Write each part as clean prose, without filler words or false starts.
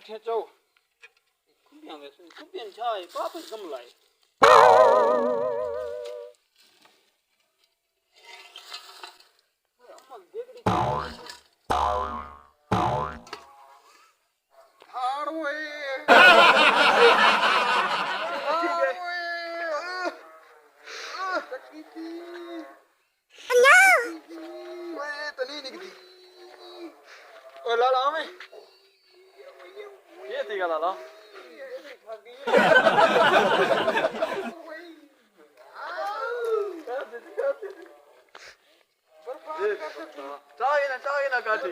कठे चो कुबियां में कुबियां छाए वापस गमलाए अम्मा देखड़ी हाड़वे तकीती अन्ना ओए तनी निकदी ओ लाला में ये थी लाला चाहे ना काटी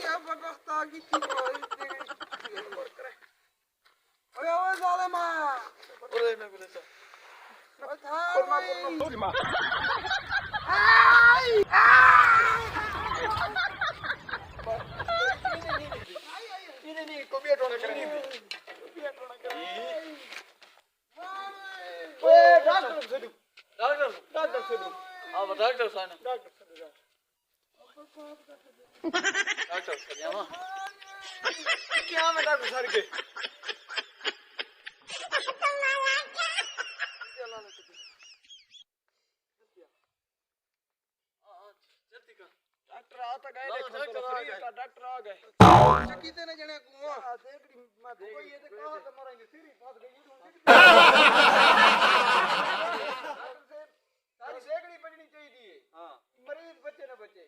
अब वक्त आ गई थी ओए ओए जालिमा ओए मैं बोले था कोरमा कोरमा आई ini nih kopi atau nak ini doctor सेडू डॉक्टर सेडू अब डॉक्टर साना डॉक्टर सेडू डॉक्टर क्या मां क्या मैं डॉक्टर सर के डॉक्टर आता गए डॉक्टर आ गए चकीते ने जने कुआ देखड़ी मैं कोई ये ते कहां ते मरेंगे सीरी फंस गई सारी देखड़ी बजनी चाहिए हां मरीज बच्चे ना बच्चे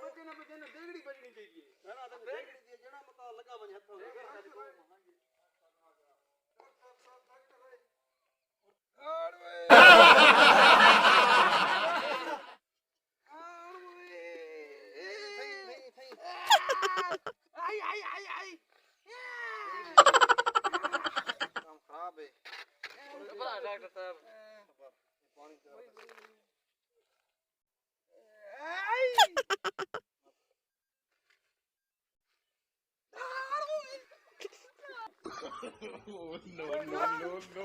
बच्चे ना देखड़ी बजनी चाहिए ना तो देखड़ी दी जणा मता लगा वने हथों आई आई आई आई काम खराब है बड़ा डॉक्टर साहब पानी आई no no no no